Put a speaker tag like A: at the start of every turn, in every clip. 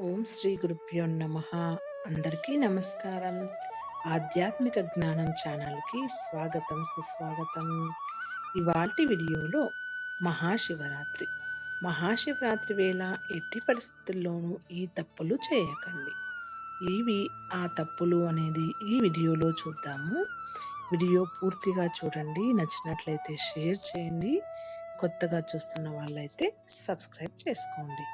A: ఓం శ్రీ గురుభ్యో నమః. అందరికీ నమస్కారం. ఆధ్యాత్మిక జ్ఞానం ఛానల్‌కి స్వాగతం, సుస్వాగతం. ఇవాల్టి వీడియోలో మహాశివరాత్రి. మహాశివరాత్రి వేళ ఎట్టి పరిస్థితుల్లోనూ ఈ తప్పులు చేయకండి. ఇవి ఆ తప్పులు అనేది ఈ వీడియోలో చూద్దాము. వీడియో పూర్తిగా చూడండి. నచ్చినట్లయితే షేర్ చేయండి. కొత్తగా చూస్తున్న వాళ్ళైతే సబ్స్క్రైబ్ చేసుకోండి.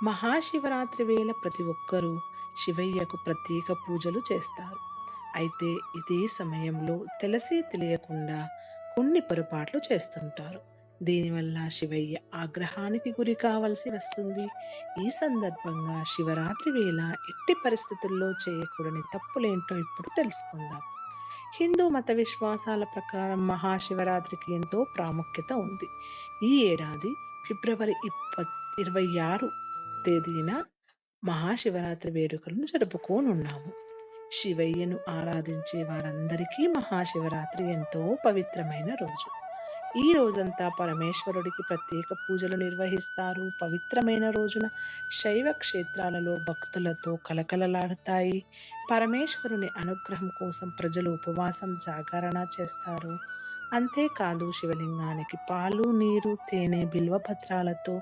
A: మహాశివరాత్రి వేళ ప్రతి ఒక్కరూ శివయ్యకు ప్రత్యేక పూజలు చేస్తారు. అయితే ఇదే సమయంలో తెలిసి తెలియకుండా కొన్ని పొరపాట్లు చేస్తుంటారు. దీనివల్ల శివయ్య ఆగ్రహానికి గురి కావలసి వస్తుంది. ఈ సందర్భంగా శివరాత్రి వేళ ఎట్టి పరిస్థితుల్లో చేయకూడని తప్పులేంటో ఇప్పుడు తెలుసుకుందాం. హిందూ మత విశ్వాసాల ప్రకారం మహాశివరాత్రికి ఎంతో ప్రాముఖ్యత ఉంది. ఈ ఏడాది ఫిబ్రవరి 26 తేదీన మహాశివరాత్రి వేడుకలను జరుపుకోనున్నాము. శివయ్యను ఆరాధించే వారందరికీ మహాశివరాత్రి ఎంతో పవిత్రమైన రోజు. ఈ రోజంతా పరమేశ్వరుడికి ప్రత్యేక పూజలు నిర్వహిస్తారు. పవిత్రమైన రోజున శైవ క్షేత్రాలలో భక్తులతో కలకలలాడుతాయి. పరమేశ్వరుని అనుగ్రహం కోసం ప్రజలు ఉపవాసం, జాగరణ చేస్తారు. అంతేకాదు శివలింగానికి పాలు, నీరు, తేనె, బిల్వపత్రాలతో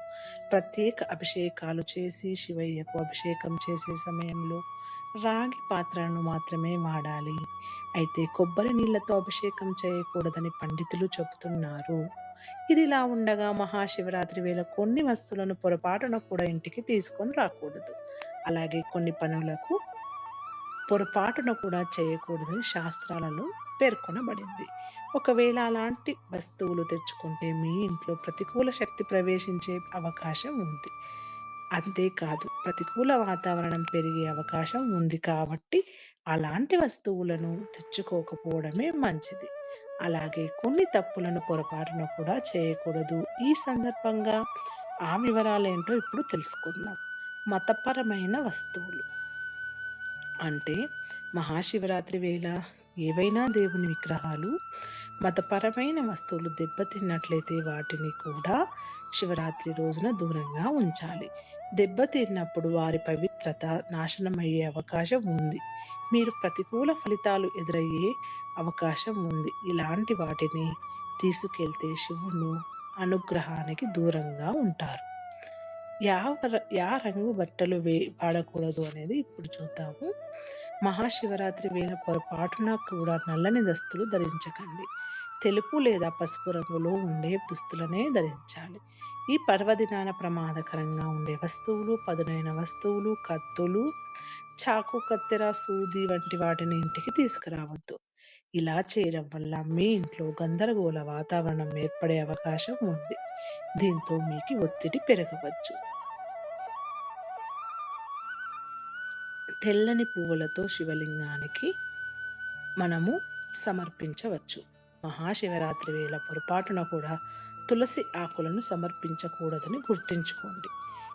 A: ప్రత్యేక అభిషేకాలు చేసి శివయ్యకు అభిషేకం చేసే సమయంలో రాగి పాత్రలను మాత్రమే వాడాలి. అయితే కొబ్బరి నీళ్లతో అభిషేకం చేయకూడదని పండితులు చెబుతున్నారు. ఇదిలా ఉండగా మహాశివరాత్రి వేళ కొన్ని వస్తువులను పొరపాటున కూడా ఇంటికి తీసుకొని రాకూడదు. అలాగే కొన్ని పనులకు పొరపాటున కూడా చేయకూడదని శాస్త్రాలలో పేర్కొనబడింది. ఒకవేళ అలాంటి వస్తువులు తెచ్చుకుంటే మీ ఇంట్లో ప్రతికూల శక్తి ప్రవేశించే అవకాశం ఉంది. అంతేకాదు ప్రతికూల వాతావరణం పెరిగే అవకాశం ఉంది కాబట్టి అలాంటి వస్తువులను తెచ్చుకోకపోవడమే మంచిది. అలాగే కొన్ని తప్పులను పొరపాటున కూడా చేయకూడదు. ఈ సందర్భంగా ఆ వివరాలేంటో ఇప్పుడు తెలుసుకుందాం. మతపరమైన వస్తువులు అంటే మహాశివరాత్రి వేళ ఏవైనా దేవుని విగ్రహాలు, మతపరమైన వస్తువులు దెబ్బతిన్నట్లయితే వాటిని కూడా శివరాత్రి రోజున దూరంగా ఉంచాలి. దెబ్బతిన్నప్పుడు వారి పవిత్రత నాశనమయ్యే అవకాశం ఉంది. మీరు ప్రతికూల ఫలితాలు ఎదురయ్యే అవకాశం ఉంది. ఇలాంటి వాటిని తీసుకెళ్తే శివుని అనుగ్రహానికి దూరంగా ఉంటారు. యా రంగు బట్టలు వాడకూడదు అనేది ఇప్పుడు చూద్దాము. మహాశివరాత్రి వేళ పొరపాటున కూడా నల్లని దుస్తులు ధరించకండి. తెలుపు లేదా పసుపు రంగులో ఉండే దుస్తులనే ధరించాలి. ఈ పర్వదినాన ప్రమాదకరంగా ఉండే వస్తువులు, పదునైన వస్తువులు, కత్తులు, చాకు, కత్తెర, సూది వంటి వాటిని ఇంటికి తీసుకురావద్దు. ఇలా చేయడం వల్ల మీ ఇంట్లో గందరగోళ వాతావరణం ఏర్పడే అవకాశం ఉంది. దీంతో మీకు ఒత్తిడి పెరగవచ్చు. తెల్లని పువ్వులతో శివలింగానికి మనము సమర్పించవచ్చు. మహాశివరాత్రి వేళ పొరపాటున కూడా తులసి ఆకులను సమర్పించకూడదని గుర్తుంచుకోండి.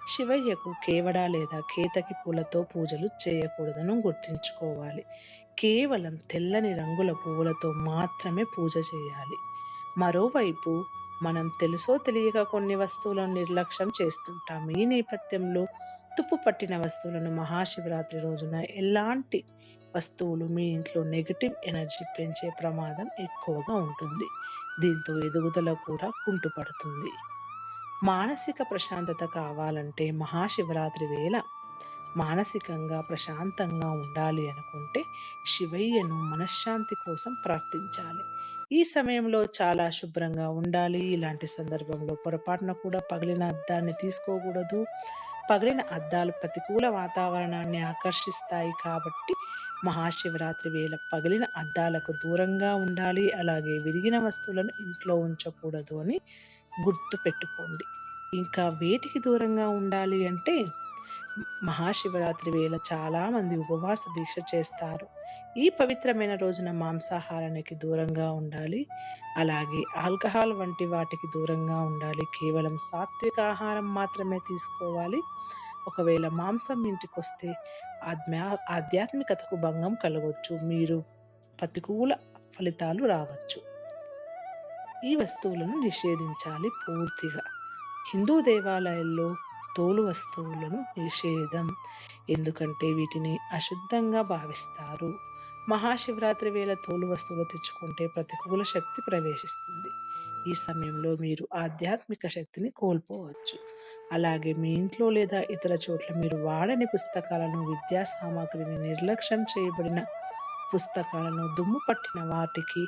A: శివయ్యకు కేవడ లేదా కేతకి పూలతో పూజలు చేయకూడదని గుర్తుంచుకోవాలి. కేవలం తెల్లని రంగుల పువ్వులతో మాత్రమే పూజ చేయాలి. మరోవైపు మనం తెలుసో తెలియక కొన్ని వస్తువులను నిర్లక్ష్యం చేస్తుంటాం. ఈ నేపథ్యంలో తుప్పు పట్టిన వస్తువులను మహాశివరాత్రి రోజున ఎలాంటి వస్తువులు మీ ఇంట్లో నెగటివ్ ఎనర్జీ పెంచే ప్రమాదం ఎక్కువగా ఉంటుంది. దీంతో ఎదుగుదల కూడా కుంటుపడుతుంది. మానసిక ప్రశాంతత కావాలంటే మహాశివరాత్రి వేళ మానసికంగా ప్రశాంతంగా ఉండాలి అనుకుంటే శివయ్యను మనశ్శాంతి కోసం ప్రార్థించాలి. ఈ సమయంలో చాలా శుభ్రంగా ఉండాలి. ఇలాంటి సందర్భంలో పొరపాటున కూడా పగిలిన అద్దాన్ని తీసుకోకూడదు. పగిలిన అద్దాలు ప్రతికూల వాతావరణాన్ని ఆకర్షిస్తాయి కాబట్టి మహాశివరాత్రి వేళ పగిలిన అద్దాలకు దూరంగా ఉండాలి. అలాగే విరిగిన వస్తువులను ఇంట్లో ఉంచకూడదు అని గుర్తు పెట్టుకోండి. ఇంకా వేటికి దూరంగా ఉండాలి అంటే మహాశివరాత్రి వేళ చాలామంది ఉపవాస దీక్ష చేస్తారు. ఈ పవిత్రమైన రోజున మాంసాహారానికి దూరంగా ఉండాలి. అలాగే ఆల్కహాల్ వంటి వాటికి దూరంగా ఉండాలి. కేవలం సాత్విక ఆహారం మాత్రమే తీసుకోవాలి. ఒకవేళ మాంసం ఇంటికొస్తే ఆధ్యాత్మికతకు భంగం కలగవచ్చు. మీరు ప్రతికూల ఫలితాలు రావచ్చు. ఈ వస్తువులను నిషేధించాలి పూర్తిగా. హిందూ దేవాలయాల్లో తోలు వస్తువులను నిషేధం, ఎందుకంటే వీటిని అశుద్ధంగా భావిస్తారు. మహాశివరాత్రి వేళ తోలు వస్తువులు తెచ్చుకుంటే ప్రతికూల శక్తి ప్రవేశిస్తుంది. ఈ సమయంలో మీరు ఆధ్యాత్మిక శక్తిని కోల్పోవచ్చు. అలాగే మీ ఇంట్లో లేదా ఇతర చోట్ల మీరు వాడని పుస్తకాలను, విద్యా సామాగ్రిని, నిర్లక్ష్యం చేయబడిన పుస్తకాలను, దుమ్ము పట్టిన వాటికి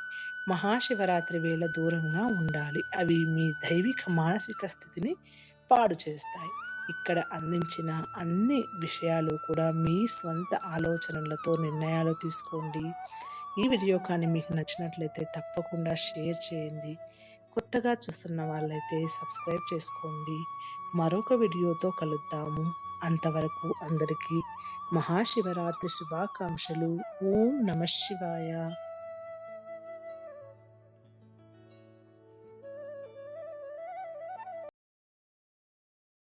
A: మహాశివరాత్రి వేళ దూరంగా ఉండాలి. అవి మీ దైవిక మానసిక స్థితిని పాడు చేస్తాయి. ఇక్కడ అందించిన అన్ని విషయాలు కూడా మీ స్వంత ఆలోచనలతో నిర్ణయాలు తీసుకోండి. ఈ వీడియో కానీ మీకు నచ్చినట్లయితే తప్పకుండా షేర్ చేయండి. కొత్తగా చూస్తున్న వాళ్ళైతే సబ్స్క్రైబ్ చేసుకోండి. మరొక వీడియోతో కలుద్దాము. అంతవరకు అందరికీ మహాశివరాత్రి శుభాకాంక్షలు. ఓం నమ శివాయ.